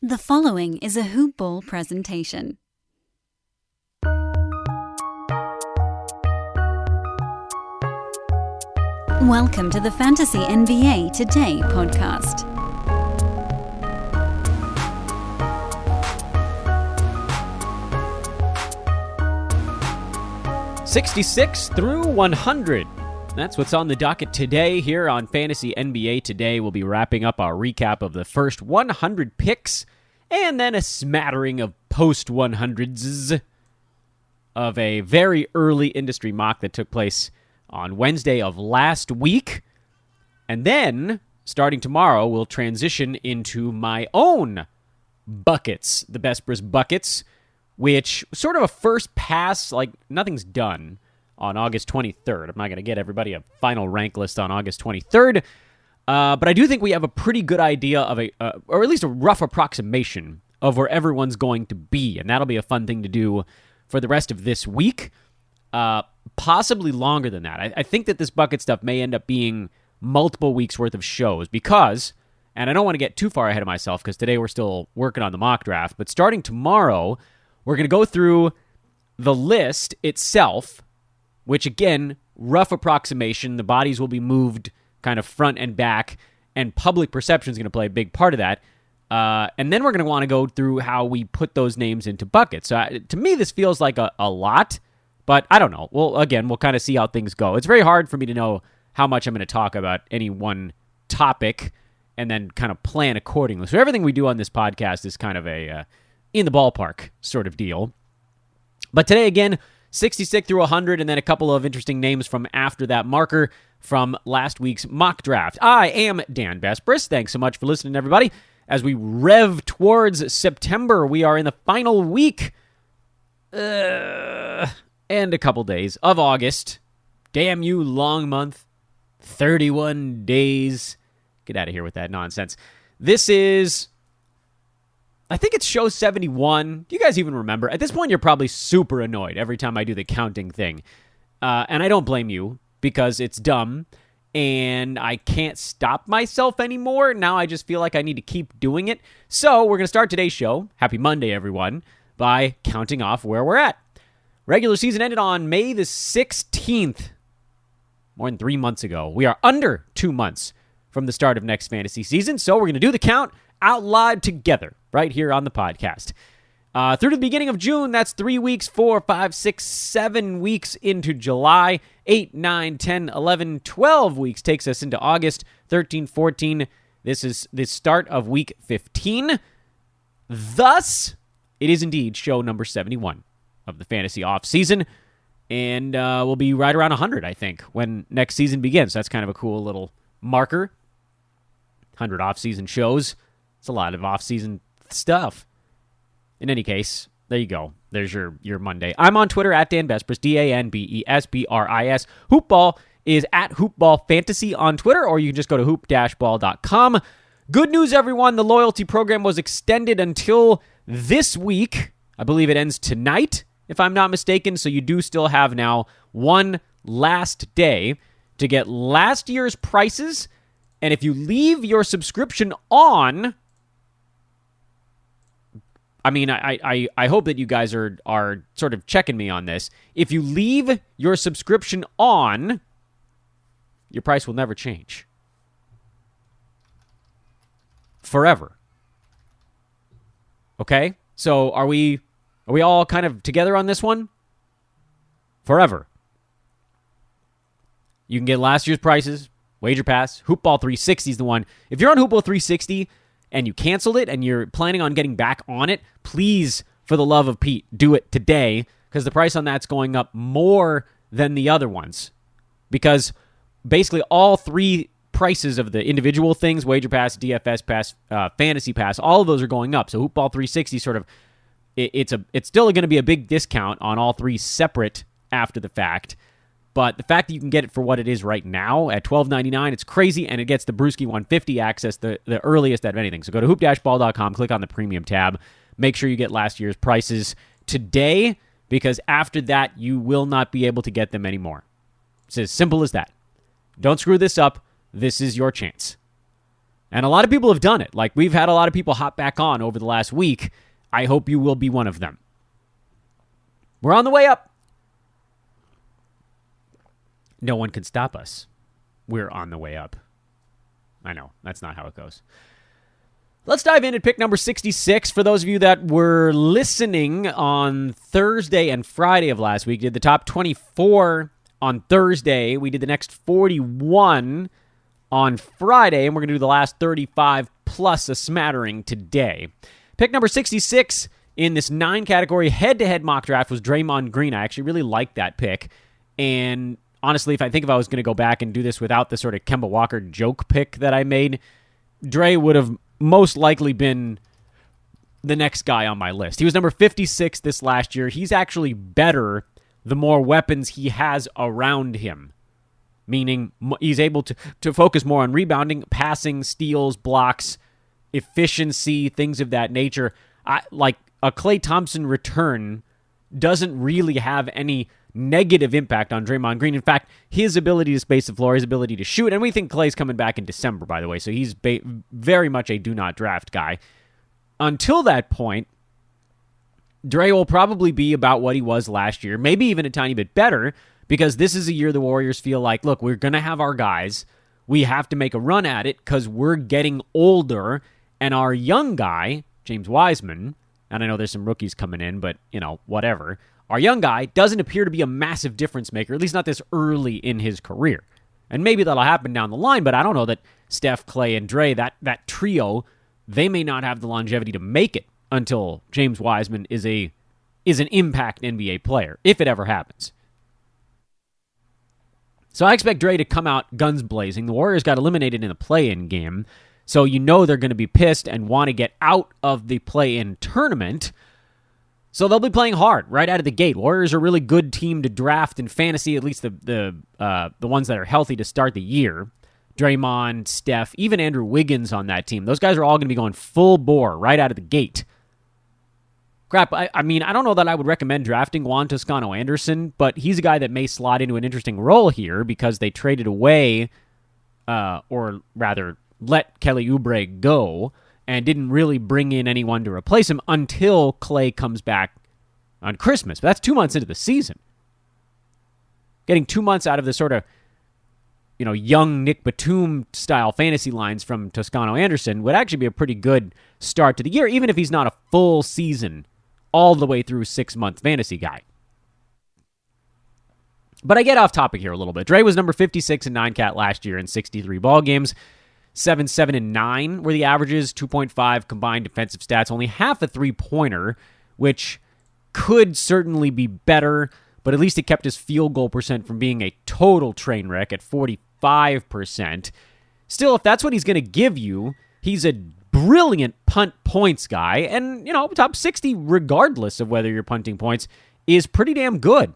The following is a Hoop Ball presentation. Welcome to the Fantasy NBA Today podcast. '66 through 100. That's what's on the docket today here on Fantasy NBA Today. We'll be wrapping up our recap of the first 100 picks and then a smattering of post-100s of a very early industry mock that took place on Wednesday of last week. And then, starting tomorrow, we'll transition into my own buckets, the Bespris buckets, which sort of a first pass, like nothing's done on August 23rd. I'm not going to get everybody a final rank list on August 23rd, but I do think we have a pretty good idea of or at least a rough approximation of where everyone's going to be, and that'll be a fun thing to do for the rest of this week, possibly longer than that. I think that this bucket stuff may end up being multiple weeks worth of shows because, and I don't want to get too far ahead of myself because today we're still working on the mock draft, but starting tomorrow, we're going to go through the list itself, which, again, rough approximation. The bodies will be moved kind of front and back, and public perception is going to play a big part of that. And then we're going to want to go through how we put those names into buckets. So to me, this feels like a lot, but I don't know. Well, again, we'll kind of see how things go. It's very hard for me to know how much I'm going to talk about any one topic and then kind of plan accordingly. So everything we do on this podcast is kind of a in the ballpark sort of deal. But today, again, 66 through 100, and then a couple of interesting names from after that marker from last week's mock draft. I am Dan Bespris. Thanks so much for listening, everybody. As we rev towards September, we are in the final week and a couple days of August. Damn you, long month. 31 days. Get out of here with that nonsense. This is, I think it's show 71. Do you guys even remember? At this point, you're probably super annoyed every time I do the counting thing. And I don't blame you because it's dumb and I can't stop myself anymore. Now I just feel like I need to keep doing it. So we're going to start today's show, happy Monday, everyone, by counting off where we're at. Regular season ended on May the 16th, more than 3 months ago. We are under 2 months from the start of next fantasy season. So we're going to do the count out loud together right here on the podcast. Through to the beginning of June, that's 3 weeks, 4, 5, 6, 7 weeks into July. 8, 9, 10, 11, 12 weeks takes us into August. 13, 14. This is the start of week 15. Thus, it is indeed show number 71 of the fantasy offseason. And we'll be right around 100, I think, when next season begins. That's kind of a cool little marker. 100 offseason shows. It's a lot of offseason stuff. In any case, there you go. There's your Monday. I'm on Twitter at Dan Bespris, DanBesBris. Hoopball is at Hoopball Fantasy on Twitter, or you can just go to hoop-ball.com. Good news, everyone. The loyalty program was extended until this week. I believe it ends tonight, if I'm not mistaken. So you do still have now one last day to get last year's prices. And if you leave your subscription on, I mean, I hope that you guys are sort of checking me on this. If you leave your subscription on, your price will never change. Forever. Okay? So are we all kind of together on this one? Forever. You can get last year's prices, Wager Pass, Hoopball 360 is the one. If you're on Hoopball 360 and you canceled it and you're planning on getting back on it, please, for the love of Pete, do it today because the price on that's going up more than the other ones. Because basically all three prices of the individual things, Wager Pass, DFS Pass, Fantasy Pass, all of those are going up. So Hoopball 360 sort of, it's still going to be a big discount on all three separate after the fact. But the fact that you can get it for what it is right now at $12.99, it's crazy, and it gets the Brewski 150 access, the earliest out of anything. So go to hoop-ball.com, click on the premium tab. Make sure you get last year's prices today, because after that, you will not be able to get them anymore. It's as simple as that. Don't screw this up. This is your chance. And a lot of people have done it. Like, we've had a lot of people hop back on over the last week. I hope you will be one of them. We're on the way up. No one can stop us. We're on the way up. I know, that's not how it goes. Let's dive in at pick number 66. For those of you that were listening on Thursday and Friday of last week, did the top 24 on Thursday. We did the next 41 on Friday, and we're going to do the last 35 plus a smattering today. Pick number 66 in this 9-category head-to-head mock draft was Draymond Green. I actually really liked that pick. And honestly, if I was going to go back and do this without the sort of Kemba Walker joke pick that I made, Dre would have most likely been the next guy on my list. He was number 56 this last year. He's actually better the more weapons he has around him, meaning he's able to focus more on rebounding, passing, steals, blocks, efficiency, things of that nature. Like a Klay Thompson return doesn't really have any negative impact on Draymond Green. In fact, his ability to space the floor, his ability to shoot, and we think Klay's coming back in December, by the way, so he's very much a do-not-draft guy. Until that point, Dre will probably be about what he was last year, maybe even a tiny bit better, because this is a year the Warriors feel like, look, we're going to have our guys. We have to make a run at it because we're getting older, and our young guy, James Wiseman, and I know there's some rookies coming in, but, whatever. Our young guy doesn't appear to be a massive difference maker, at least not this early in his career. And maybe that'll happen down the line, but I don't know that Steph, Klay, and Dre, that trio, they may not have the longevity to make it until James Wiseman is an impact NBA player, if it ever happens. So I expect Dre to come out guns blazing. The Warriors got eliminated in the play-in game, so they're going to be pissed and want to get out of the play-in tournament. So they'll be playing hard right out of the gate. Warriors are a really good team to draft in fantasy, at least the ones that are healthy to start the year. Draymond, Steph, even Andrew Wiggins on that team. Those guys are all going to be going full bore right out of the gate. Crap, I mean, I don't know that I would recommend drafting Juan Toscano-Anderson, but he's a guy that may slot into an interesting role here because they traded away, or rather let Kelly Oubre go, and didn't really bring in anyone to replace him until Klay comes back on Christmas. But that's 2 months into the season. Getting 2 months out of the sort of, young Nick Batum-style fantasy lines from Toscano-Anderson would actually be a pretty good start to the year, even if he's not a full season, all the way through 6-month fantasy guy. But I get off topic here a little bit. Dre was number 56 in 9-cat last year in 63 ball games. 7, 7, and 9 were the averages, 2.5 combined defensive stats, only half a three-pointer, which could certainly be better, but at least it kept his field goal percent from being a total train wreck at 45%. Still, if that's what he's going to give you, he's a brilliant punt points guy, and, top 60, regardless of whether you're punting points, is pretty damn good.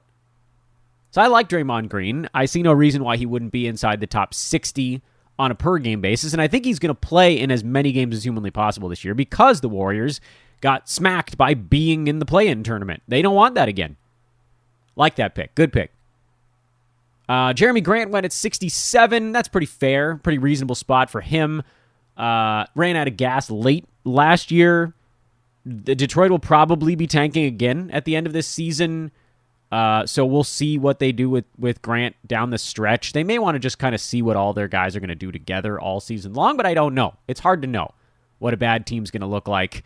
So I like Draymond Green. I see no reason why he wouldn't be inside the top 60 on a per-game basis, and I think he's going to play in as many games as humanly possible this year because the Warriors got smacked by being in the play-in tournament. They don't want that again. Like that pick. Good pick. Jeremy Grant went at 67. That's pretty fair. Pretty reasonable spot for him. Ran out of gas late last year. Detroit will probably be tanking again at the end of this season. So we'll see what they do with Grant down the stretch. They may want to just kind of see what all their guys are going to do together all season long, but I don't know. It's hard to know what a bad team's going to look like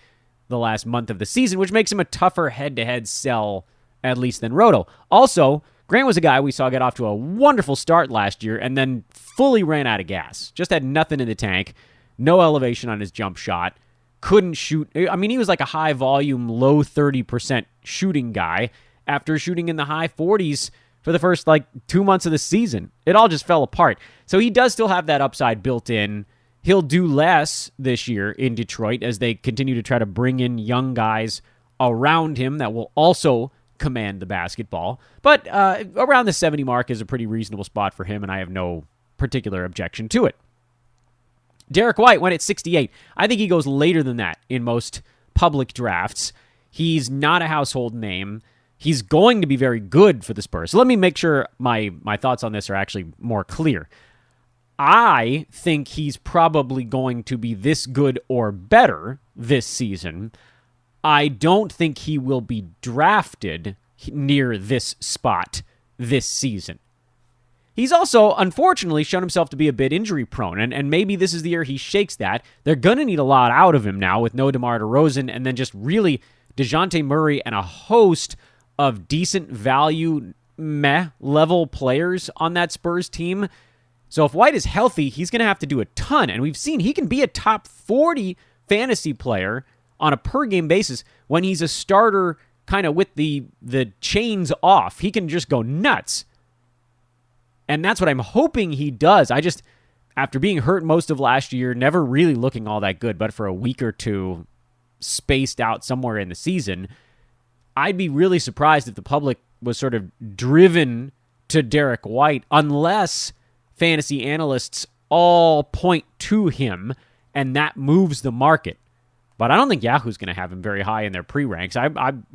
the last month of the season, which makes him a tougher head-to-head sell, at least, than Roto. Also, Grant was a guy we saw get off to a wonderful start last year and then fully ran out of gas. Just had nothing in the tank, no elevation on his jump shot, couldn't shoot. I mean, he was like a high-volume, low 30% shooting guy, after shooting in the high 40s for the first 2 months of the season. It all just fell apart. So he does still have that upside built in. He'll do less this year in Detroit as they continue to try to bring in young guys around him that will also command the basketball. But around the 70 mark is a pretty reasonable spot for him, and I have no particular objection to it. Derrick White went at 68. I think he goes later than that in most public drafts. He's not a household name. He's going to be very good for the Spurs. So let me make sure my thoughts on this are actually more clear. I think he's probably going to be this good or better this season. I don't think he will be drafted near this spot this season. He's also, unfortunately, shown himself to be a bit injury-prone, and maybe this is the year he shakes that. They're going to need a lot out of him now with no Demar Derozan, and then just really DeJounte Murray and a host of decent value, meh-level players on that Spurs team. So if White is healthy, he's going to have to do a ton, and we've seen he can be a top 40 fantasy player on a per-game basis when he's a starter kind of with the chains off. He can just go nuts. And that's what I'm hoping he does. I just, after being hurt most of last year, never really looking all that good, but for a week or two spaced out somewhere in the season, I'd be really surprised if the public was sort of driven to Derrick White unless fantasy analysts all point to him and that moves the market. But I don't think Yahoo's going to have him very high in their pre-ranks.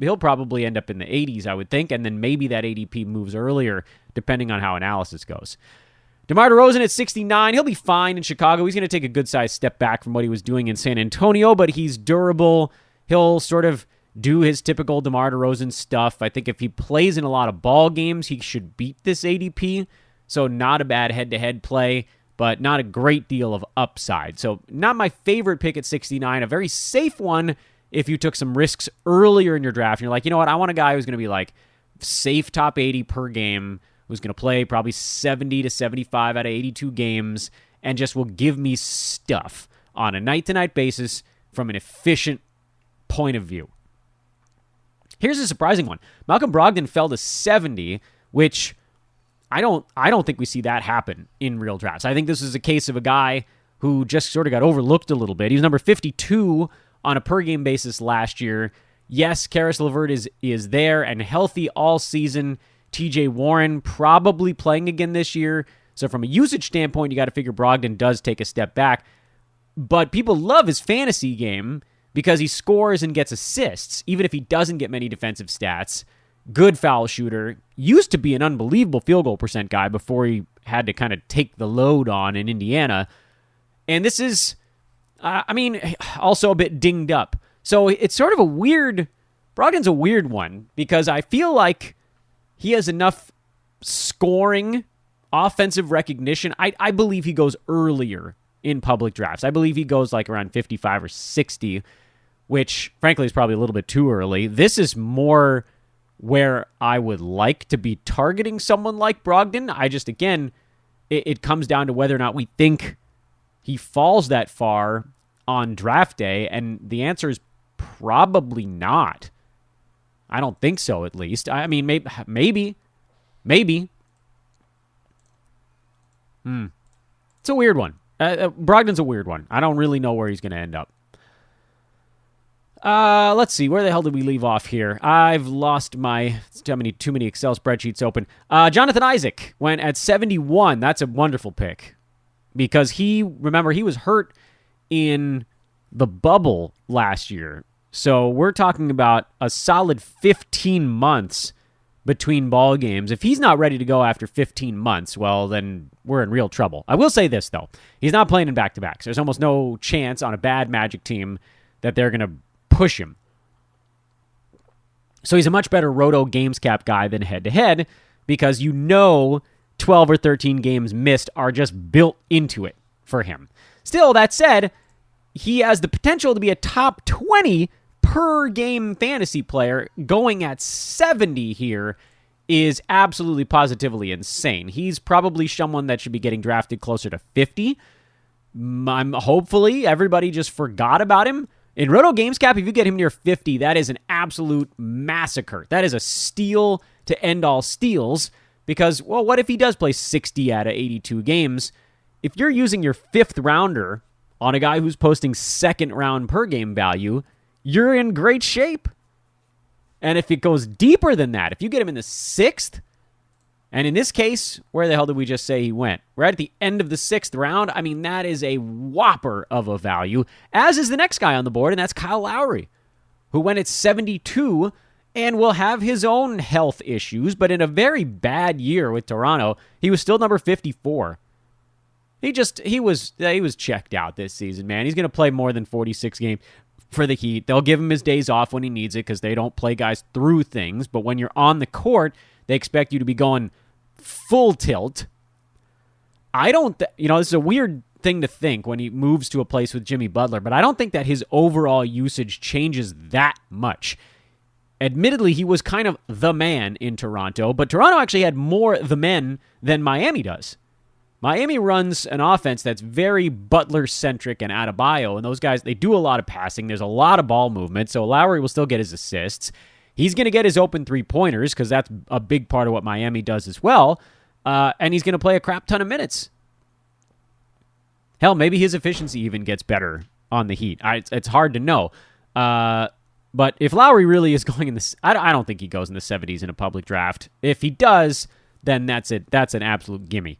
He'll probably end up in the 80s, I would think, and then maybe that ADP moves earlier, depending on how analysis goes. DeMar DeRozan at 69, he'll be fine in Chicago. He's going to take a good-sized step back from what he was doing in San Antonio, but he's durable. He'll sort of do his typical DeMar DeRozan stuff. I think if he plays in a lot of ball games, he should beat this ADP, so not a bad head-to-head play, but not a great deal of upside. So not my favorite pick at 69, a very safe one if you took some risks earlier in your draft. And you're like, you know what, I want a guy who's going to be like safe top 80 per game, who's going to play probably 70 to 75 out of 82 games, and just will give me stuff on a night-to-night basis from an efficient point of view. Here's a surprising one. Malcolm Brogdon fell to 70, which I don't think we see that happen in real drafts. I think this is a case of a guy who just sort of got overlooked a little bit. He was number 52 on a per-game basis last year. Yes, Karis LeVert is there and healthy all season. TJ Warren probably playing again this year. So from a usage standpoint, you got to figure Brogdon does take a step back. But people love his fantasy game because he scores and gets assists, even if he doesn't get many defensive stats. Good foul shooter. Used to be an unbelievable field goal percent guy before he had to kind of take the load on in Indiana. And this is, also a bit dinged up. So it's sort of a weird, Brogdon's a weird one because I feel like he has enough scoring, offensive recognition. I believe he goes earlier in public drafts. I believe he goes like around 55 or 60, which frankly is probably a little bit too early. This is more where I would like to be targeting someone like Brogdon. I just, again, it comes down to whether or not we think he falls that far on draft day, and the answer is probably not. I don't think so, at least. I mean, maybe. It's a weird one. Brogdon's a weird one. I don't really know where he's going to end up. Let's see. Where the hell did we leave off here? I've lost my too many Excel spreadsheets open. Jonathan Isaac went at 71. That's a wonderful pick because he was hurt in the bubble last year. So we're talking about a solid 15 months between ball games. If he's not ready to go after 15 months, well, then we're in real trouble. I will say this, though. He's not playing in back-to-backs. There's almost no chance on a bad Magic team that they're going to push him. So he's a much better roto games cap guy than head-to-head because 12 or 13 games missed are just built into it for him. Still, that said, he has the potential to be a top 20 per game fantasy player. Going at 70 here is absolutely positively insane. He's probably someone that should be getting drafted closer to 50. Hopefully everybody just forgot about him. In Roto Games Cap, if you get him near 50, that is an absolute massacre. That is a steal to end all steals because, well, what if he does play 60 out of 82 games? If you're using your fifth rounder on a guy who's posting second round per game value, you're in great shape. And if it goes deeper than that, if you get him in the sixth, and in this case, where the hell did we just say he went? Right at the end of the sixth round. I mean, that is a whopper of a value, as is the next guy on the board, and that's Kyle Lowry, who went at 72 and will have his own health issues, but in a very bad year with Toronto, he was still number 54. He was checked out this season, man. He's going to play more than 46 games for the Heat. They'll give him his days off when he needs it because they don't play guys through things. But when you're on the court, they expect you to be going full tilt. This is a weird thing to think when he moves to a place with Jimmy Butler, but I don't think that his overall usage changes that much. Admittedly, he was kind of the man in Toronto, but Toronto actually had more the men than Miami does. Miami runs an offense that's very Butler-centric and Adebayo, and those guys, they do a lot of passing. There's a lot of ball movement, so Lowry will still get his assists. He's going to get his open three-pointers because that's a big part of what Miami does as well, and he's going to play a crap ton of minutes. Hell, maybe his efficiency even gets better on the Heat. It's hard to know. But if Lowry really is going in this, I don't think he goes in the 70s in a public draft. If he does, then that's it. That's an absolute gimme.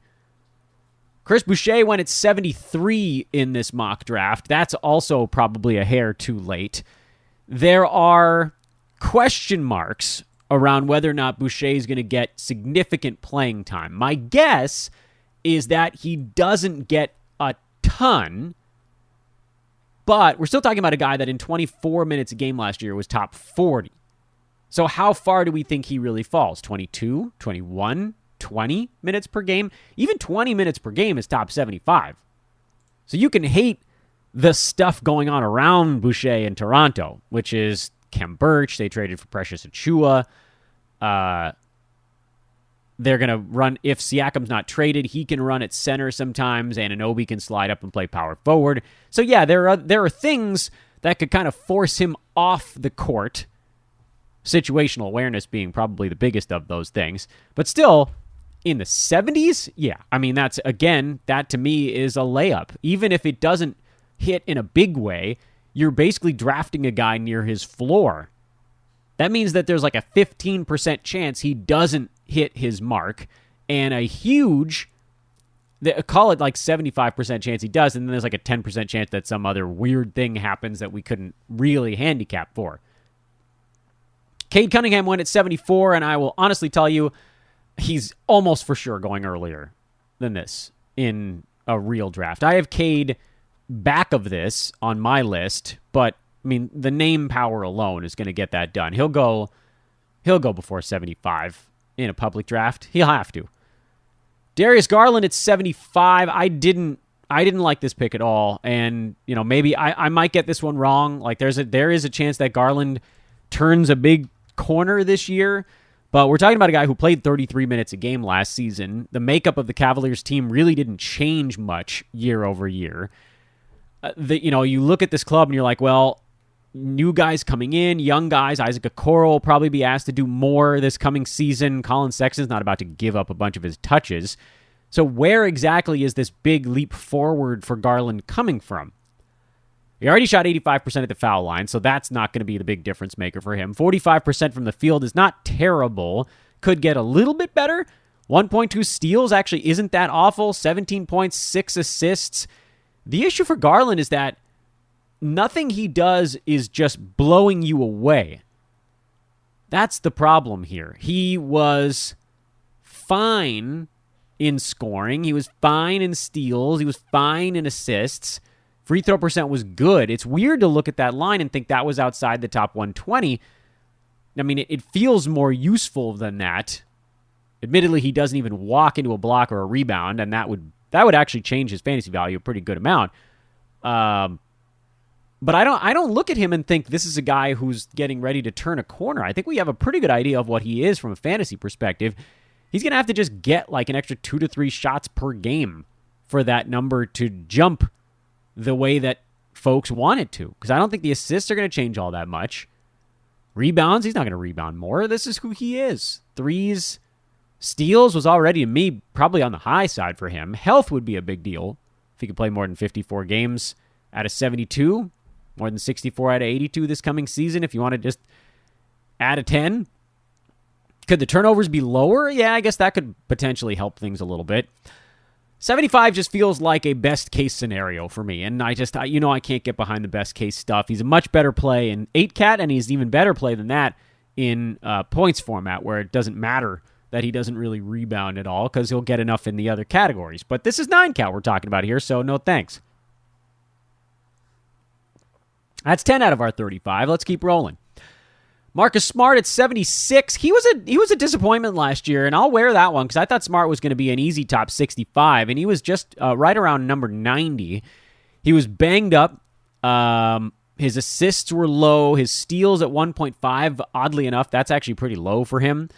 Chris Boucher went at 73 in this mock draft. That's also probably a hair too late. There are question marks around whether or not Boucher is going to get significant playing time. My guess is that he doesn't get a ton, but we're still talking about a guy that in 24 minutes a game last year was top 40. So how far do we think he really falls? 22, 21, 20 minutes per game? Even 20 minutes per game is top 75. So you can hate the stuff going on around Boucher in Toronto, which is Khem Birch. They traded for Precious Achiuwa. They're going to run, if Siakam's not traded, he can run at center sometimes, and Anunoby can slide up and play power forward. So yeah, there are things that could kind of force him off the court, situational awareness being probably the biggest of those things. But still, in the 70s, yeah. I mean, that to me is a layup. Even if it doesn't hit in a big way, you're basically drafting a guy near his floor. That means that there's like a 15% chance he doesn't hit his mark, and a huge, call it like 75% chance he does, and then there's like a 10% chance that some other weird thing happens that we couldn't really handicap for. Cade Cunningham went at 74, and I will honestly tell you, he's almost for sure going earlier than this in a real draft. I have Cade back of this on my list, but I mean, the name power alone is going to get that done. He'll go before 75 in a public draft. He'll have to. Darius Garland at 75. I didn't like this pick at all, and maybe I might get this one wrong. Like there is a chance that Garland turns a big corner this year, but we're talking about a guy who played 33 minutes a game last season. The makeup of the Cavaliers team really didn't change much year over year. You look at this club and you're like, well, new guys coming in, young guys. Isaac Okoro will probably be asked to do more this coming season. Colin Sexton's not about to give up a bunch of his touches. So where exactly is this big leap forward for Garland coming from? He already shot 85% at the foul line, so that's not going to be the big difference maker for him. 45% from the field is not terrible. Could get a little bit better. 1.2 steals actually isn't that awful. 17 points, 6 assists. The issue for Garland is that nothing he does is just blowing you away. That's the problem here. He was fine in scoring. He was fine in steals. He was fine in assists. Free throw percent was good. It's weird to look at that line and think that was outside the top 120. I mean, it feels more useful than that. Admittedly, he doesn't even walk into a block or a rebound, and that would actually change his fantasy value a pretty good amount. But I don't look at him and think this is a guy who's getting ready to turn a corner. I think we have a pretty good idea of what he is from a fantasy perspective. He's going to have to just get like an extra 2 to 3 shots per game for that number to jump the way that folks want it to. Because I don't think the assists are going to change all that much. Rebounds, he's not going to rebound more. This is who he is. Threes, steals was already, to me, probably on the high side for him. Health would be a big deal if he could play more than 54 games out of 72. More than 64 out of 82 this coming season if you want to just add a 10. Could the turnovers be lower? Yeah, I guess that could potentially help things a little bit. 75 just feels like a best-case scenario for me, and I can't get behind the best-case stuff. He's a much better play in 8-cat, and he's even better play than that in points format, where it doesn't matter that he doesn't really rebound at all because he'll get enough in the other categories. But this is 9 count we're talking about here, so no thanks. That's 10 out of our 35. Let's keep rolling. Marcus Smart at 76. He was a disappointment last year, and I'll wear that one because I thought Smart was going to be an easy top 65, and he was just right around number 90. He was banged up. His assists were low. His steals at 1.5, oddly enough, that's actually pretty low for him.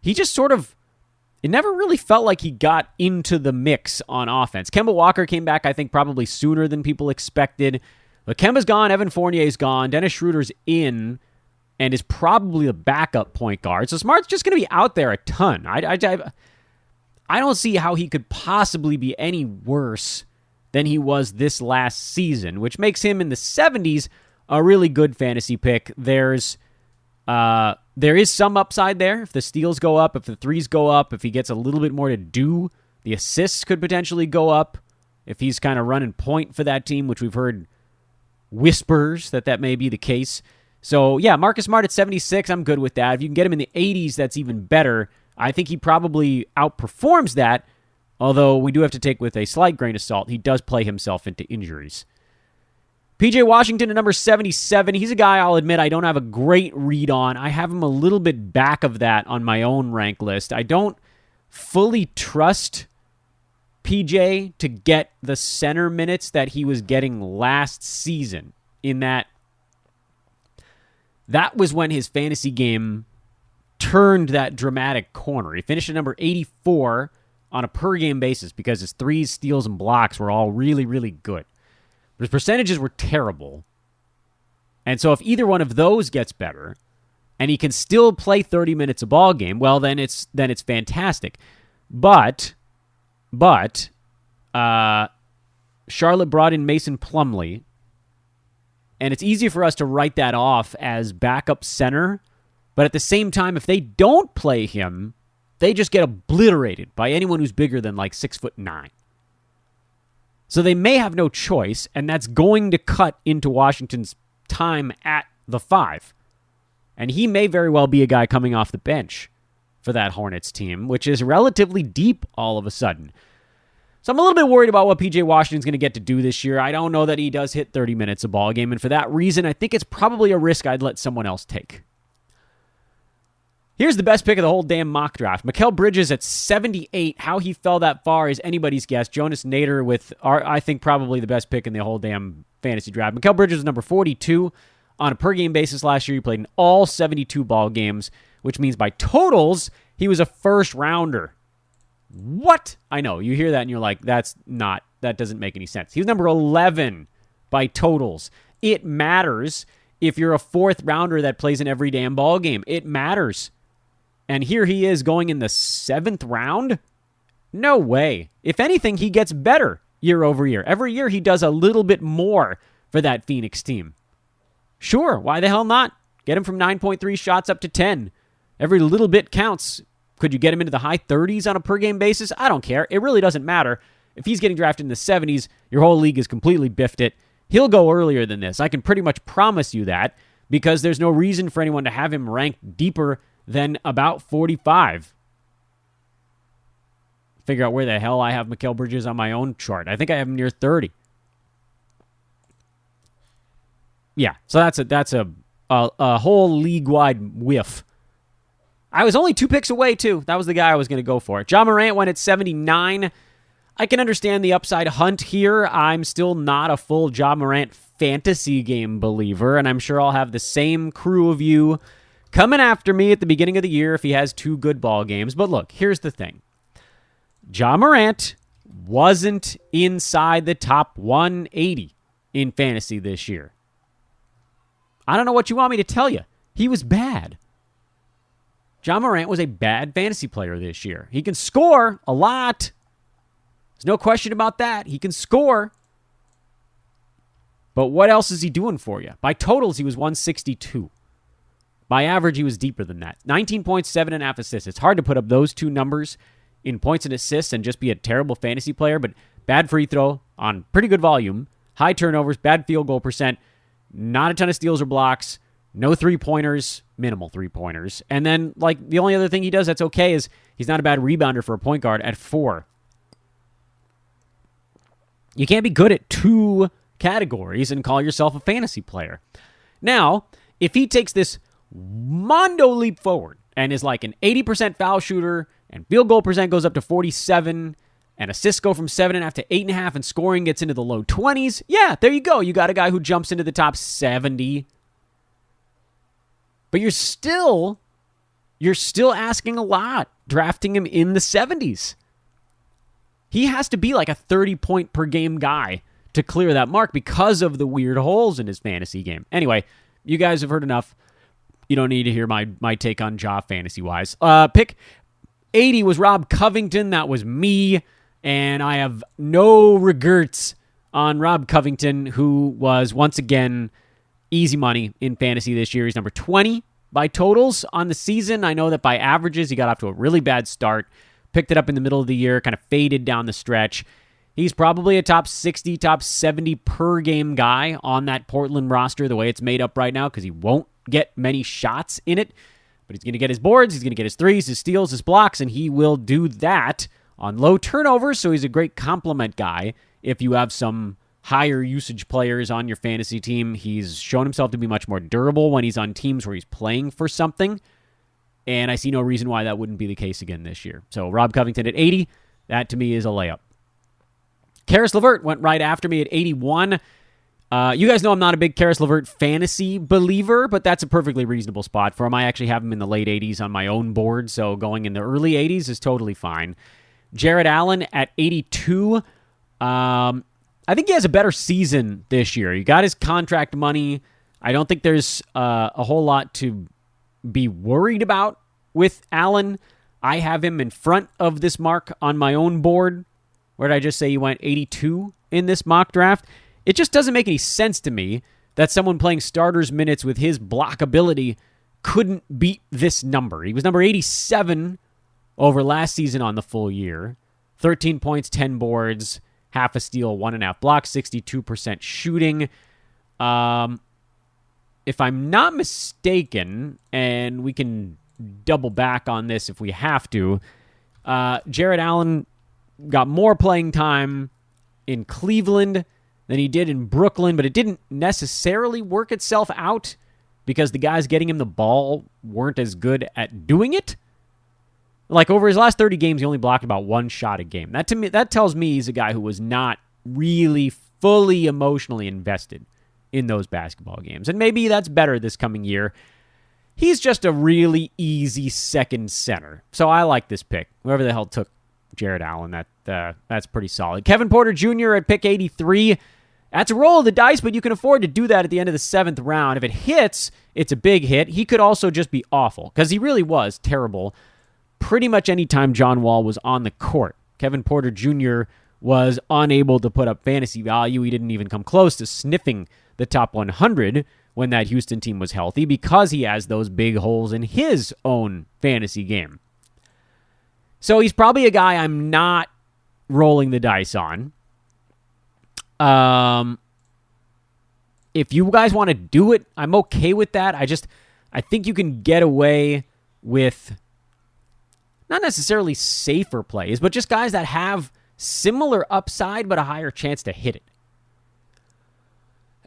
He just it never really felt like he got into the mix on offense. Kemba Walker came back, I think, probably sooner than people expected. But Kemba's gone, Evan Fournier's gone, Dennis Schroeder's in, and is probably the backup point guard. So Smart's just going to be out there a ton. I don't see how he could possibly be any worse than he was this last season, which makes him in the 70s a really good fantasy pick. There is some upside there. If the steals go up, if the threes go up, if he gets a little bit more to do, the assists could potentially go up. If he's kind of running point for that team, which we've heard whispers that may be the case. So, yeah, Marcus Smart at 76, I'm good with that. If you can get him in the 80s, that's even better. I think he probably outperforms that, although we do have to take with a slight grain of salt. He does play himself into injuries. PJ Washington at number 77. He's a guy I'll admit I don't have a great read on. I have him a little bit back of that on my own rank list. I don't fully trust PJ to get the center minutes that he was getting last season, in that was when his fantasy game turned that dramatic corner. He finished at number 84 on a per-game basis because his threes, steals, and blocks were all really, really good. But his percentages were terrible. And so if either one of those gets better, and he can still play 30 minutes a ball game, well, then it's fantastic. But Charlotte brought in Mason Plumlee, and it's easy for us to write that off as backup center. But at the same time, if they don't play him, they just get obliterated by anyone who's bigger than like 6'9". So they may have no choice, and that's going to cut into Washington's time at the 5. And he may very well be a guy coming off the bench for that Hornets team, which is relatively deep all of a sudden. So I'm a little bit worried about what PJ Washington's going to get to do this year. I don't know that he does hit 30 minutes a ball game, and for that reason, I think it's probably a risk I'd let someone else take. Here's the best pick of the whole damn mock draft. Mikael Bridges at 78. How he fell that far is anybody's guess. Jonas Nader with, I think, probably the best pick in the whole damn fantasy draft. Mikael Bridges was number 42 on a per-game basis last year. He played in all 72 ball games, which means by totals, he was a first-rounder. What? I know. You hear that and you're like, that doesn't make any sense. He was number 11 by totals. It matters if you're a fourth-rounder that plays in every damn ball game. It matters. And here he is going in the 7th round? No way. If anything, he gets better year over year. Every year he does a little bit more for that Phoenix team. Sure, why the hell not? Get him from 9.3 shots up to 10. Every little bit counts. Could you get him into the high 30s on a per-game basis? I don't care. It really doesn't matter. If he's getting drafted in the 70s, your whole league has completely biffed it. He'll go earlier than this. I can pretty much promise you that, because there's no reason for anyone to have him ranked deeper than about 45. Figure out where the hell I have Mikael Bridges on my own chart. I think I have him near 30. Yeah, so that's a whole league-wide whiff. I was only 2 picks away, too. That was the guy I was going to go for. Ja Morant went at 79. I can understand the upside hunt here. I'm still not a full Ja Morant fantasy game believer, and I'm sure I'll have the same crew of you coming after me at the beginning of the year if he has 2 good ball games. But look, here's the thing. Ja Morant wasn't inside the top 180 in fantasy this year. I don't know what you want me to tell you. He was bad. Ja Morant was a bad fantasy player this year. He can score a lot. There's no question about that. He can score. But what else is he doing for you? By totals, he was 162. By average, he was deeper than that. 19.7.5 assists. It's hard to put up those 2 numbers in points and assists and just be a terrible fantasy player, but bad free throw on pretty good volume, high turnovers, bad field goal percent, not a ton of steals or blocks, No three-pointers, minimal three-pointers. And then, like, the only other thing he does that's okay is he's not a bad rebounder for a point guard at 4. You can't be good at 2 categories and call yourself a fantasy player. Now, if he takes this mondo leap forward and is like an 80% foul shooter and field goal percent goes up to 47 and assists go from 7.5 to 8.5 and scoring gets into the low 20s, yeah, there you go. You got a guy who jumps into the top 70. But you're still asking a lot, drafting him in the 70s. He has to be like a 30-point per game guy to clear that mark because of the weird holes in his fantasy game. Anyway, you guys have heard enough. You don't need to hear my take on Ja fantasy-wise. Pick 80 was Rob Covington. That was me. And I have no regrets on Rob Covington, who was, once again, easy money in fantasy this year. He's number 20 by totals on the season. I know that by averages, he got off to a really bad start. Picked it up in the middle of the year, kind of faded down the stretch. He's probably a top 60, top 70 per game guy on that Portland roster, the way it's made up right now, because he won't get many shots in it. But he's going to get his boards, he's going to get his threes, his steals, his blocks, and he will do that on low turnovers, so he's a great complement guy. If you have some higher usage players on your fantasy team, he's shown himself to be much more durable when he's on teams where he's playing for something. And I see no reason why that wouldn't be the case again this year. So Rob Covington at 80, that to me is a layup. Karis LeVert went right after me at 81. You guys know I'm not a big Karis LeVert fantasy believer, but that's a perfectly reasonable spot for him. I actually have him in the late 80s on my own board, so going in the early 80s is totally fine. Jared Allen at 82. I think he has a better season this year. He got his contract money. I don't think there's a whole lot to be worried about with Allen. I have him in front of this mark on my own board. Where did I just say he went 82 in this mock draft? It just doesn't make any sense to me that someone playing starters minutes with his block ability couldn't beat this number. He was number 87 over last season on the full year. 13 points, 10 boards, half a steal, 1.5 blocks, 62% shooting. If I'm not mistaken, and we can double back on this if we have to, Jared Allen got more playing time in Cleveland than he did in Brooklyn, but it didn't necessarily work itself out because the guys getting him the ball weren't as good at doing it. Like, over his last 30 games, he only blocked about 1 shot a game. That, to me, that tells me he's a guy who was not really fully emotionally invested in those basketball games. And maybe that's better this coming year. He's just a really easy second center. So I like this pick. Whoever the hell took Jared Allen, that's pretty solid. Kevin Porter Jr. at pick 83. That's a roll of the dice, but you can afford to do that at the end of the 7th round. If it hits, it's a big hit. He could also just be awful, because he really was terrible pretty much any time John Wall was on the court. Kevin Porter Jr. was unable to put up fantasy value. He didn't even come close to sniffing the top 100 when that Houston team was healthy because he has those big holes in his own fantasy game. So he's probably a guy I'm not rolling the dice on. If you guys want to do it, I'm okay with that. I think you can get away with not necessarily safer plays, but just guys that have similar upside but a higher chance to hit it.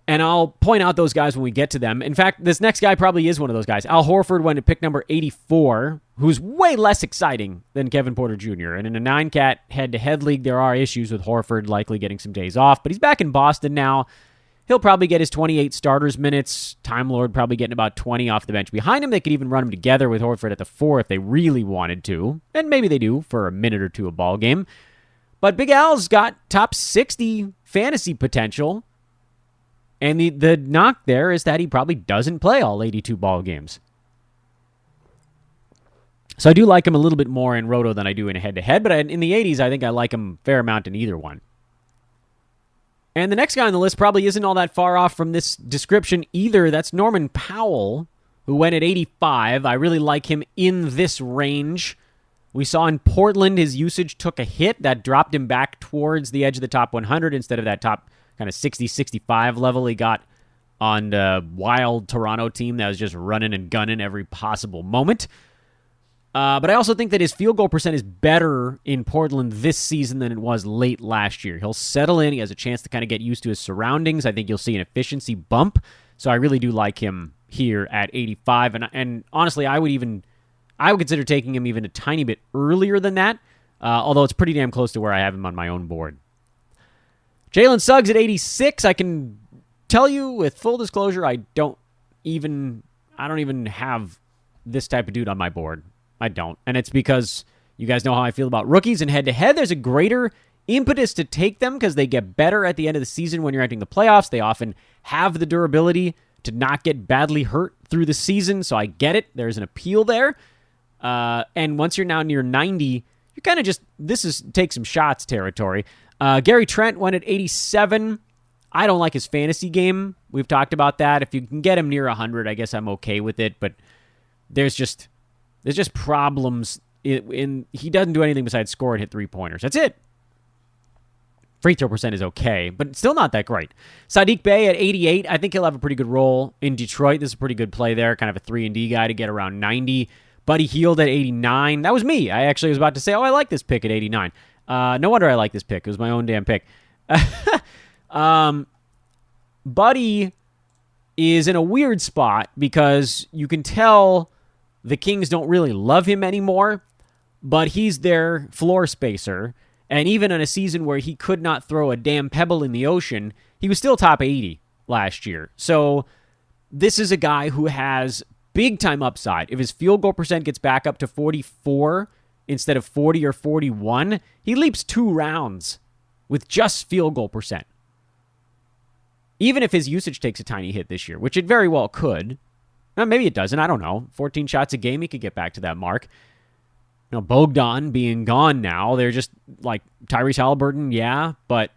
And I'll point out those guys when we get to them. In fact, this next guy probably is one of those guys. Al Horford went to pick number 84, who's way less exciting than Kevin Porter Jr. And in a 9-cat head-to-head league, there are issues with Horford likely getting some days off. But he's back in Boston now. He'll probably get his 28 starters minutes. Time Lord probably getting about 20 off the bench behind him. They could even run him together with Horford at the 4 if they really wanted to. And maybe they do for a minute or two a ball game. But Big Al's got top 60 fantasy potential. And the knock there is that he probably doesn't play all 82 ball games. So I do like him a little bit more in Roto than I do in a head-to-head, but in the 80s, I think I like him a fair amount in either one. And the next guy on the list probably isn't all that far off from this description either. That's Norman Powell, who went at 85. I really like him in this range. We saw in Portland his usage took a hit. That dropped him back towards the edge of the top 100 instead of that top kind of 60, 65 level he got on the wild Toronto team that was just running and gunning every possible moment. But I also think that his field goal percent is better in Portland this season than it was late last year. He'll settle in. He has a chance to kind of get used to his surroundings. I think you'll see an efficiency bump. So I really do like him here at 85. And honestly, I would consider taking him even a tiny bit earlier than that, although it's pretty damn close to where I have him on my own board. Jaylen Suggs at 86. I can tell you with full disclosure, I don't even have this type of dude on my board. I don't. And it's because you guys know how I feel about rookies, and head-to-head, there's a greater impetus to take them because they get better at the end of the season when you're entering the playoffs. They often have the durability to not get badly hurt through the season, so I get it. There's an appeal there. And once you're now near 90, you're kind of just, this is take some shots territory. Gary Trent went at 87. I don't like his fantasy game. We've talked about that. If you can get him near 100, I guess I'm okay with it, but there's just problems. He doesn't do anything besides score and hit three-pointers. That's it. Free throw percent is okay, but still not that great. Saddiq Bey at 88. I think he'll have a pretty good role in Detroit. This is a pretty good play there. Kind of a 3-and-D guy to get around 90. Buddy Hield at 89. That was me. I actually was about to say, I like this pick at 89. No wonder I like this pick. It was my own damn pick. Buddy is in a weird spot because you can tell the Kings don't really love him anymore, but he's their floor spacer. And even in a season where he could not throw a damn pebble in the ocean, he was still top 80 last year. So this is a guy who has big-time upside. If his field goal percent gets back up to 44 instead of 40 or 41, he leaps 2 rounds with just field goal percent. Even if his usage takes a tiny hit this year, which it very well could. Maybe it doesn't. I don't know. 14 shots a game, he could get back to that mark. Bogdan being gone now, they're just like Tyrese Halliburton, yeah, but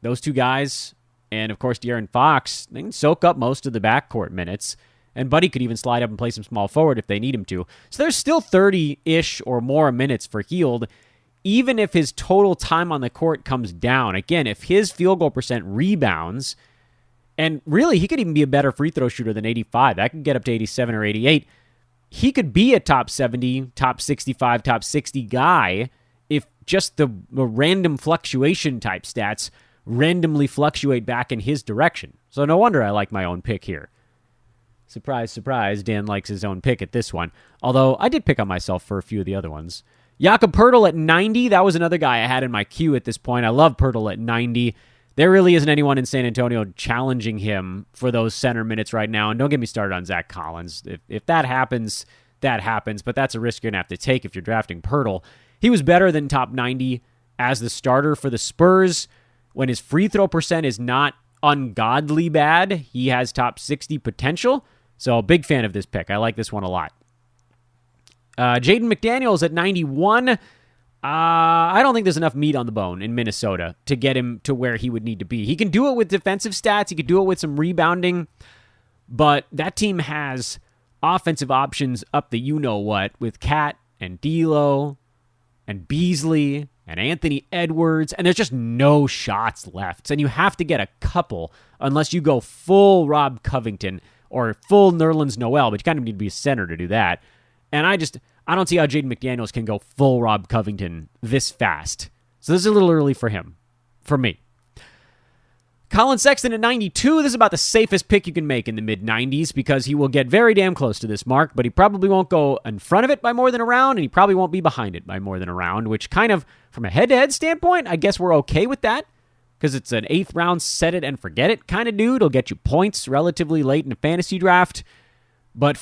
those two guys, and of course De'Aaron Fox, they can soak up most of the backcourt minutes, and Buddy could even slide up and play some small forward if they need him to. So there's still 30-ish or more minutes for Hield, even if his total time on the court comes down. Again, if his field goal percent rebounds, and really he could even be a better free throw shooter than 85. That could get up to 87 or 88. He could be a top 70, top 65, top 60 guy if just the random fluctuation type stats randomly fluctuate back in his direction. So no wonder I like my own pick here. Surprise, surprise, Dan likes his own pick at this one. Although I did pick on myself for a few of the other ones. Yaakov Purdle at 90. That was another guy I had in my queue at this point. I love Purdle at 90. There really isn't anyone in San Antonio challenging him for those center minutes right now. And don't get me started on Zach Collins. If that happens, that happens. But that's a risk you're going to have to take if you're drafting Purdle. He was better than top 90 as the starter for the Spurs. When his free throw percent is not ungodly bad, he has top 60 potential. So a big fan of this pick. I like this one a lot. Jaden McDaniel is at 91. I don't think there's enough meat on the bone in Minnesota to get him to where he would need to be. He can do it with defensive stats. He can do it with some rebounding. But that team has offensive options up the you-know-what with Cat and D'Lo and Beasley and Anthony Edwards. And there's just no shots left. And you have to get a couple unless you go full Rob Covington or full Nerlens Noel. But you kind of need to be a center to do that. And I don't see how Jaden McDaniels can go full Rob Covington this fast. So this is a little early for him, for me. Colin Sexton at 92. This is about the safest pick you can make in the mid-90s because he will get very damn close to this mark, but he probably won't go in front of it by more than a round, and he probably won't be behind it by more than a round, which kind of, from a head-to-head standpoint, I guess we're okay with that because it's an 8th round set it and forget it kind of dude. It'll get you points relatively late in a fantasy draft, but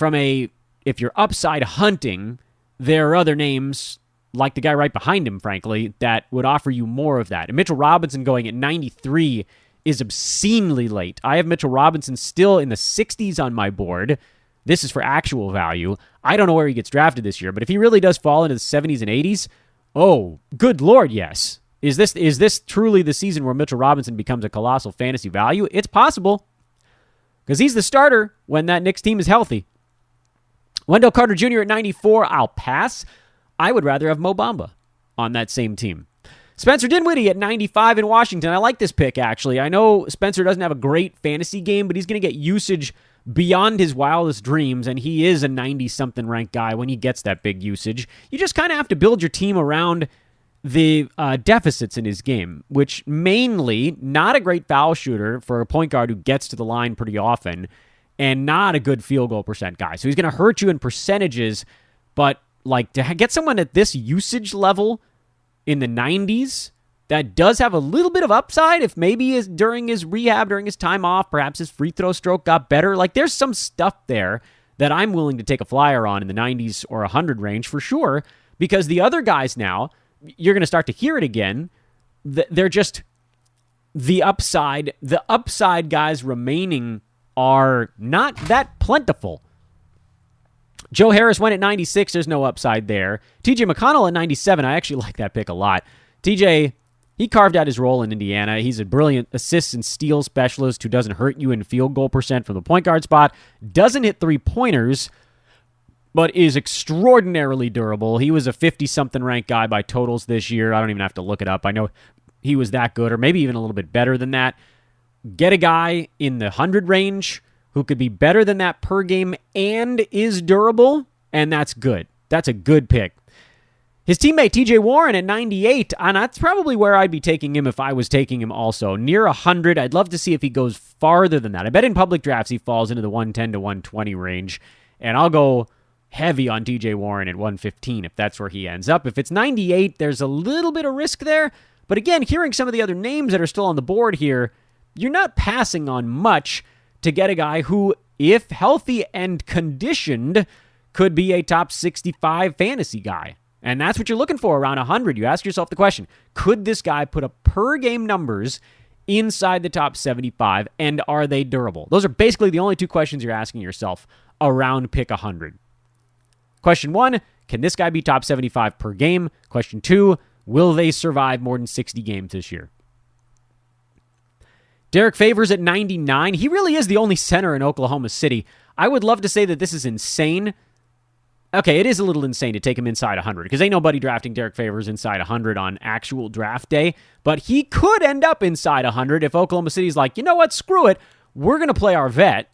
if you're upside hunting, there are other names, like the guy right behind him, frankly, that would offer you more of that. And Mitchell Robinson going at 93 is obscenely late. I have Mitchell Robinson still in the 60s on my board. This is for actual value. I don't know where he gets drafted this year, but if he really does fall into the 70s and 80s, oh, good Lord, yes. Is this truly the season where Mitchell Robinson becomes a colossal fantasy value? It's possible, because he's the starter when that Knicks team is healthy. Wendell Carter Jr. at 94, I'll pass. I would rather have Mo Bamba on that same team. Spencer Dinwiddie at 95 in Washington. I like this pick, actually. I know Spencer doesn't have a great fantasy game, but he's going to get usage beyond his wildest dreams, and he is a 90-something ranked guy when he gets that big usage. You just kind of have to build your team around the deficits in his game, which mainly not a great foul shooter for a point guard who gets to the line pretty often, and not a good field goal percent guy. So he's going to hurt you in percentages, but like to get someone at this usage level in the 90s that does have a little bit of upside, if maybe during his rehab, during his time off, perhaps his free throw stroke got better. Like there's some stuff there that I'm willing to take a flyer on in the 90s or 100 range for sure, because the other guys now, you're going to start to hear it again, they're just the upside. The upside guys remaining are not that plentiful. Joe Harris went at 96. There's no upside there. TJ McConnell at 97. I actually like that pick a lot. TJ, he carved out his role in Indiana. He's a brilliant assists and steals specialist who doesn't hurt you in field goal percent from the point guard spot, doesn't hit three-pointers, but is extraordinarily durable. He was a 50-something ranked guy by totals this year. I don't even have to look it up. I know he was that good, or maybe even a little bit better than that. Get a guy in the 100 range who could be better than that per game and is durable, and that's good. That's a good pick. His teammate TJ Warren at 98, and that's probably where I'd be taking him if I was taking him also. Near 100, I'd love to see if he goes farther than that. I bet in public drafts he falls into the 110 to 120 range, and I'll go heavy on TJ Warren at 115 if that's where he ends up. If it's 98, there's a little bit of risk there, but again, hearing some of the other names that are still on the board here, you're not passing on much to get a guy who, if healthy and conditioned, could be a top 65 fantasy guy. And that's what you're looking for around 100. You ask yourself the question, could this guy put up per-game numbers inside the top 75, and are they durable? Those are basically the only two questions you're asking yourself around pick 100. Question 1, can this guy be top 75 per game? Question 2, will they survive more than 60 games this year? Derrick Favors at 99. He really is the only center in Oklahoma City. I would love to say that this is insane. Okay, it is a little insane to take him inside 100 because ain't nobody drafting Derrick Favors inside 100 on actual draft day, but he could end up inside 100 if Oklahoma City's like, you know what, screw it. We're going to play our vet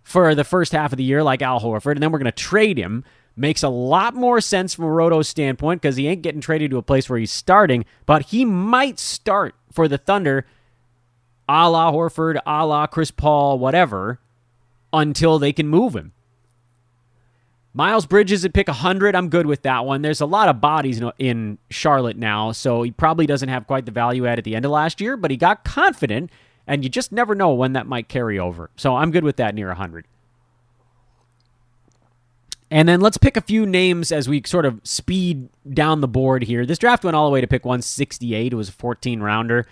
for the first half of the year like Al Horford, and then we're going to trade him. Makes a lot more sense from a Roto standpoint because he ain't getting traded to a place where he's starting, but he might start for the Thunder a la Horford, a la Chris Paul, whatever, until they can move him. Miles Bridges at pick 100, I'm good with that one. There's a lot of bodies in Charlotte now, so he probably doesn't have quite the value add at the end of last year, but he got confident, and you just never know when that might carry over. So I'm good with that near 100. And then let's pick a few names as we sort of speed down the board here. This draft went all the way to pick 168. It was a 14-rounder.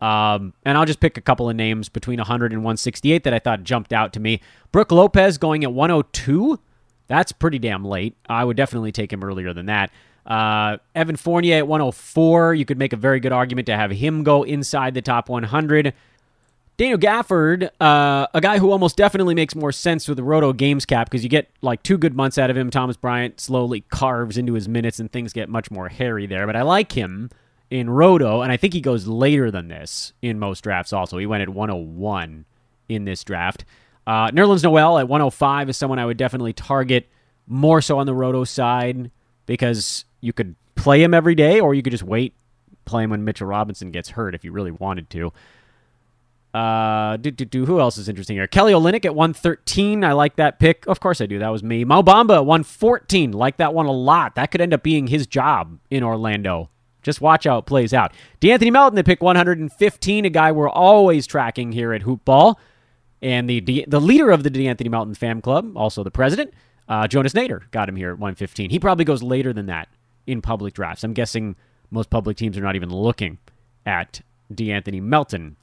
And I'll just pick a couple of names between 100 and 168 that I thought jumped out to me. Brooke Lopez going at 102. That's pretty damn late. I would definitely take him earlier than that. Evan Fournier at 104. You could make a very good argument to have him go inside the top 100. Daniel Gafford, a guy who almost definitely makes more sense with the Roto games cap because you get like 2 good months out of him. Thomas Bryant slowly carves into his minutes and things get much more hairy there. But I like him in Roto, and I think he goes later than this in most drafts also. He went at 101 in this draft. Nerlens Noel at 105 is someone I would definitely target more so on the Roto side because you could play him every day or you could just wait, play him when Mitchell Robinson gets hurt if you really wanted to. Who else is interesting here? Kelly Olynyk at 113. I like that pick. Of course I do. That was me. Mo Bamba at 114. Like that one a lot. That could end up being his job in Orlando. Just watch how it plays out. DeAnthony Melton at pick 115, a guy we're always tracking here at Hoop Ball. And the leader of the DeAnthony Melton fan club, also the president, Jonas Nader, got him here at 115. He probably goes later than that in public drafts. I'm guessing most public teams are not even looking at DeAnthony Melton.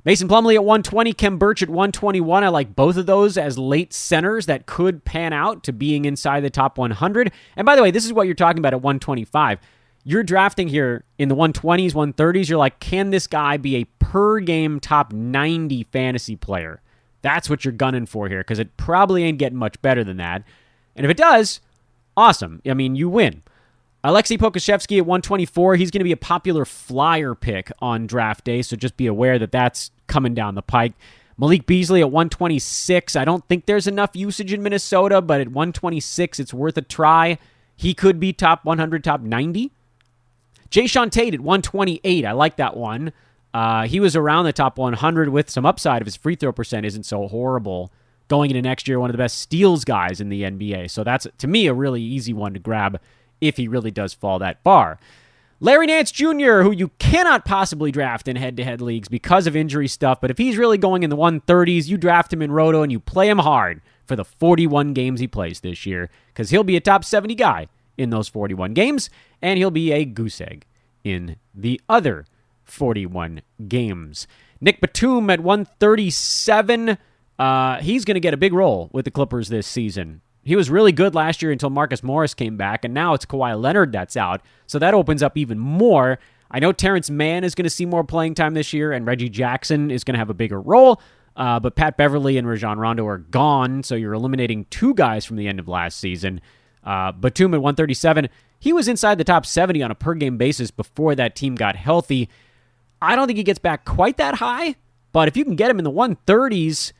Mason Plumlee at 120, Kem Birch at 121. I like both of those as late centers that could pan out to being inside the top 100. And by the way, this is what you're talking about at 125. You're drafting here in the 120s, 130s. You're like, can this guy be a per-game top 90 fantasy player? That's what you're gunning for here because it probably ain't getting much better than that. And if it does, awesome. I mean, you win. Alexei Pokusevsky at 124. He's going to be a popular flyer pick on draft day, so just be aware that that's coming down the pike. Malik Beasley at 126. I don't think there's enough usage in Minnesota, but at 126, it's worth a try. He could be top 100, top 90. Jayshan Tate at 128. I like that one. He was around the top 100 with some upside if his free throw percent isn't so horrible. Going into next year, one of the best steals guys in the NBA. So that's, to me, a really easy one to grab if he really does fall that far. Larry Nance Jr., who you cannot possibly draft in head-to-head leagues because of injury stuff, but if he's really going in the 130s, you draft him in Roto and you play him hard for the 41 games he plays this year, because he'll be a top 70 guy in those 41 games, and he'll be a goose egg in the other 41 games. Nick Batum at 137. He's going to get a big role with the Clippers this season. He was really good last year until Marcus Morris came back, and now it's Kawhi Leonard that's out, so that opens up even more. I know Terrence Mann is going to see more playing time this year, and Reggie Jackson is going to have a bigger role, but Pat Beverly and Rajon Rondo are gone, so you're eliminating two guys from the end of last season. Batum at 137, he was inside the top 70 on a per-game basis before that team got healthy. I don't think he gets back quite that high, but if you can get him in the 130s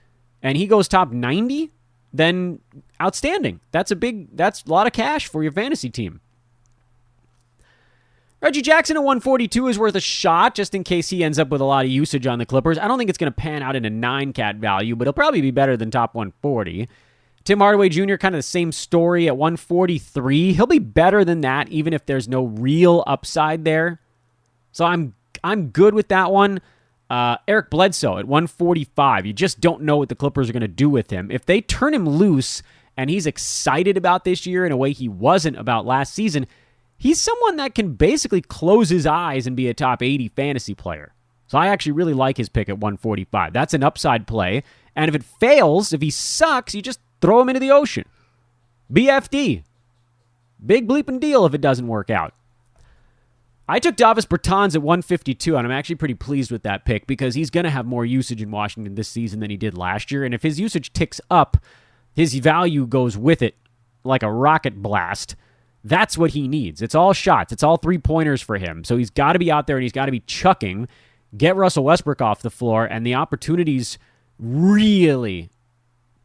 and he goes top 90, then outstanding. That's a lot of cash for your fantasy team. Reggie Jackson at 142 is worth a shot, just in case he ends up with a lot of usage on the Clippers. I don't think it's going to pan out in a 9-cat value, but he'll probably be better than top 140. Tim Hardaway Jr., kind of the same story at 143. He'll be better than that, even if there's no real upside there. So I'm good with that one. Eric Bledsoe at 145. You just don't know what the Clippers are going to do with him. If they turn him loose and he's excited about this year in a way he wasn't about last season, he's someone that can basically close his eyes and be a top 80 fantasy player. So I actually really like his pick at 145. That's an upside play. And if it fails, if he sucks, you just throw him into the ocean. BFD. Big bleeping deal if it doesn't work out. I took Davis Bertans at 152, and I'm actually pretty pleased with that pick because he's going to have more usage in Washington this season than he did last year. And if his usage ticks up, his value goes with it like a rocket blast. That's what he needs. It's all shots. It's all three-pointers for him. So he's got to be out there and he's got to be chucking, get Russell Westbrook off the floor, and the opportunities really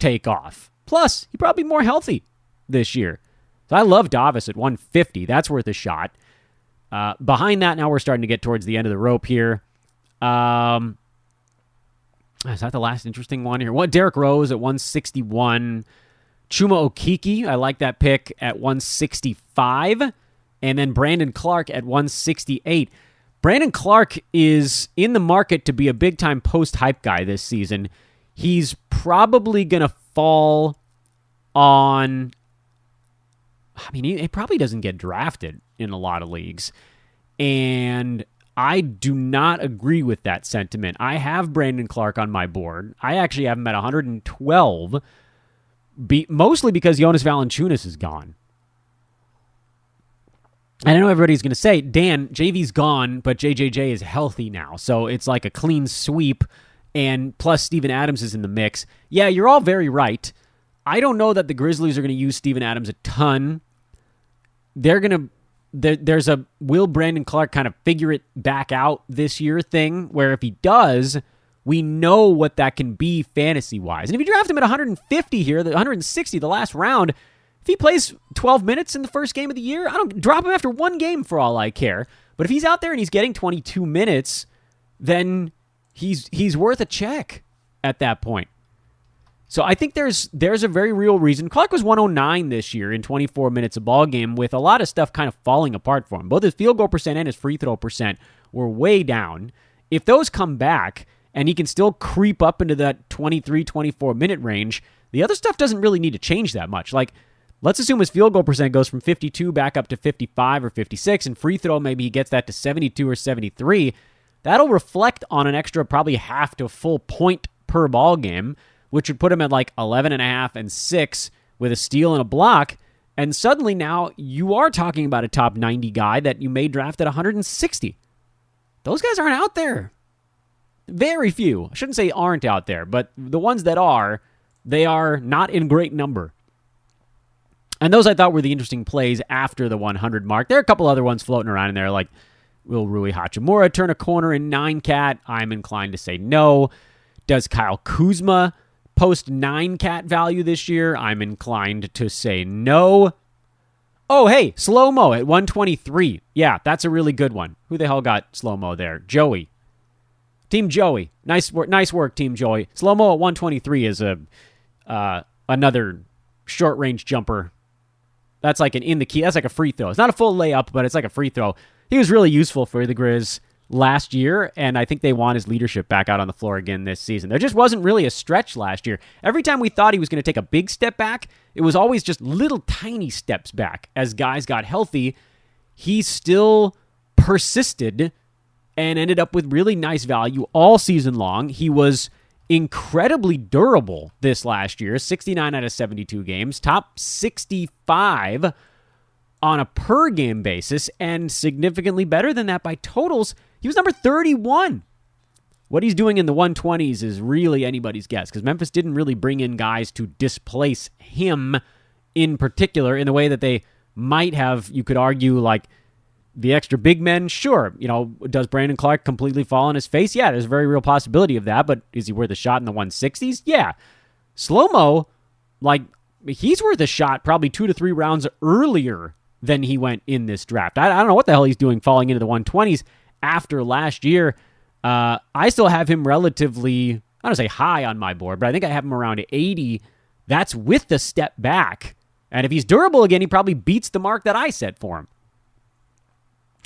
take off. Plus, he'd probably be more healthy this year. So I love Davis at 150. That's worth a shot. Behind that, now we're starting to get towards the end of the rope here. Is that the last interesting one here? Derrick Rose at 161. Chuma Okeke, I like that pick at 165. And then Brandon Clark at 168. Brandon Clark is in the market to be a big-time post-hype guy this season. He's probably going to fall on... I mean, he probably doesn't get drafted in a lot of leagues. And I do not agree with that sentiment. I have Brandon Clark on my board. I actually have him at 112, mostly because Jonas Valanciunas is gone. And I know everybody's going to say, Dan, JV's gone, but JJJ is healthy now. So it's like a clean sweep. And plus Steven Adams is in the mix. Yeah, you're all very right. I don't know that the Grizzlies are going to use Steven Adams a ton. There's a will Brandon Clark kind of figure it back out this year thing, where if he does, we know what that can be fantasy-wise. And if you draft him at 150 here, 160 the last round, if he plays 12 minutes in the first game of the year, I don't drop him after one game for all I care. But if he's out there and he's getting 22 minutes, then he's worth a check at that point. So I think there's a very real reason. Clark was 109 this year in 24 minutes a ball game with a lot of stuff kind of falling apart for him. Both his field goal percent and his free throw percent were way down. If those come back and he can still creep up into that 23, 24 minute range, the other stuff doesn't really need to change that much. Like, let's assume his field goal percent goes from 52 back up to 55 or 56, and free throw maybe he gets that to 72 or 73. That'll reflect on an extra probably half to a full point per ball game, which would put him at like 11.5 and 6 with a steal and a block. And suddenly now you are talking about a top 90 guy that you may draft at 160. Those guys aren't out there. Very few. I shouldn't say aren't out there, but the ones that are, they are not in great number. And those I thought were the interesting plays after the 100 mark. There are a couple other ones floating around in there, like will Rui Hachimura turn a corner in 9-cat? I'm inclined to say no. Does Kyle Kuzma post 9-cat value this year? I'm inclined to say no. Oh, hey, slow-mo at 123. Yeah, that's a really good one. Who the hell got slow-mo there? Joey. Team Joey. Nice work, Team Joey. Slow-mo at 123 is another short-range jumper. That's like an in the key. That's like a free throw. It's not a full layup, but it's like a free throw. He was really useful for the Grizz last year, and I think they want his leadership back out on the floor again this season. There just wasn't really a stretch last year. Every time we thought he was going to take a big step back, it was always just little tiny steps back. As guys got healthy, he still persisted and ended up with really nice value all season long. He was incredibly durable this last year, 69 out of 72 games, top 65 on a per-game basis, and significantly better than that by totals. He was number 31. What he's doing in the 120s is really anybody's guess, because Memphis didn't really bring in guys to displace him in particular in the way that they might have. You could argue, like, the extra big men, sure. Does Brandon Clark completely fall on his face? Yeah, there's a very real possibility of that, but is he worth a shot in the 160s? Yeah. Slow-mo, like, he's worth a shot probably 2 to 3 rounds earlier than he went in this draft. I don't know what the hell he's doing falling into the 120s after last year. I still have him relatively, I don't say high on my board, but I think I have him around 80. That's with the step back. And if he's durable again, he probably beats the mark that I set for him.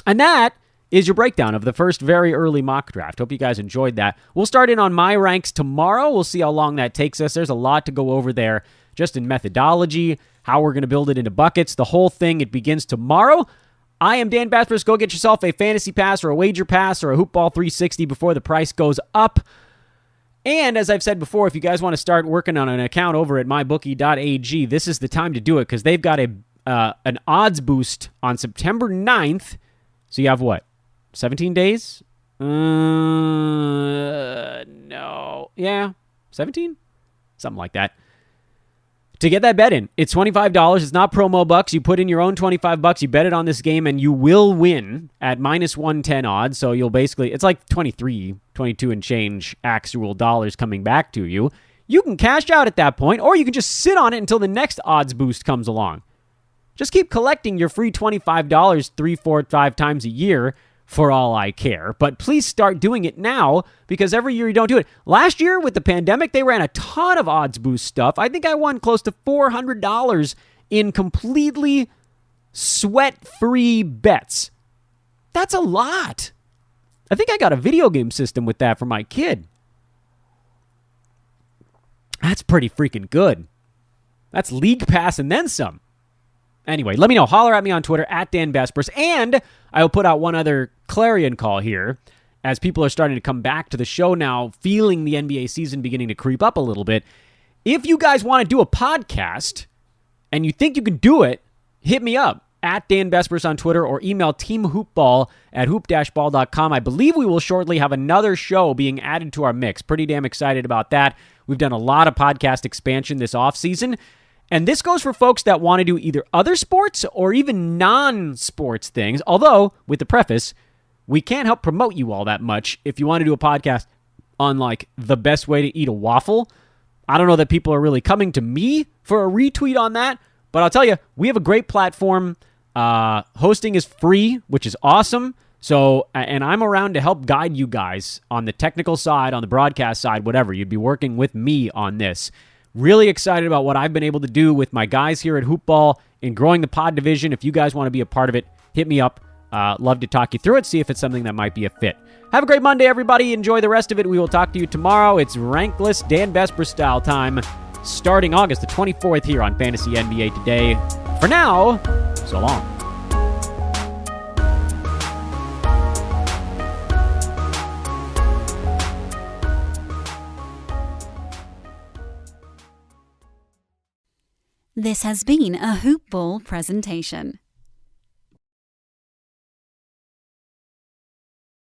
And that is your breakdown of the first very early mock draft. Hope you guys enjoyed that. We'll start in on my ranks tomorrow. We'll see how long that takes us. There's a lot to go over there just in methodology, how we're going to build it into buckets, the whole thing. It begins tomorrow. I am Dan Bathurst. Go get yourself a fantasy pass or a wager pass or a Hoopball 360 before the price goes up. And as I've said before, if you guys want to start working on an account over at mybookie.ag, this is the time to do it, because they've got an odds boost on September 9th. So you have what? 17 days? No. Yeah. 17? Something like that. To get that bet in. It's $25. It's not promo bucks. You put in your own $25. You bet it on this game, and you will win at minus 110 odds. So you'll basically, it's like 22 and change actual dollars coming back to you. You can cash out at that point, or you can just sit on it until the next odds boost comes along. Just keep collecting your free $25 3, 4, 5 times a year for all I care. But please start doing it now, because every year you don't do it. Last year with the pandemic, they ran a ton of odds boost stuff. I think I won close to $400 in completely sweat-free bets. That's a lot. I think I got a video game system with that for my kid. That's pretty freaking good. That's League Pass and then some. Anyway, let me know. Holler at me on Twitter, at Dan Vespers. And I will put out one other clarion call here, as people are starting to come back to the show now, feeling the NBA season beginning to creep up a little bit. If you guys want to do a podcast and you think you can do it, hit me up at Dan Vespers on Twitter, or email teamhoopball@hoop-ball.com. I believe we will shortly have another show being added to our mix. Pretty damn excited about that. We've done a lot of podcast expansion this offseason. And this goes for folks that want to do either other sports or even non-sports things. Although, with the preface, we can't help promote you all that much if you want to do a podcast on, like, the best way to eat a waffle. I don't know that people are really coming to me for a retweet on that. But I'll tell you, we have a great platform. Hosting is free, which is awesome. So, and I'm around to help guide you guys on the technical side, on the broadcast side, whatever. You'd be working with me on this. Really excited about what I've been able to do with my guys here at Hoopball in growing the pod division. If you guys want to be a part of it, hit me up. Love to talk you through it, see if it's something that might be a fit. Have a great Monday, everybody. Enjoy the rest of it. We will talk to you tomorrow. It's rankless Dan Vesper style time, starting August the 24th here on Fantasy NBA Today. For now, so long. This has been a Hoop Ball presentation.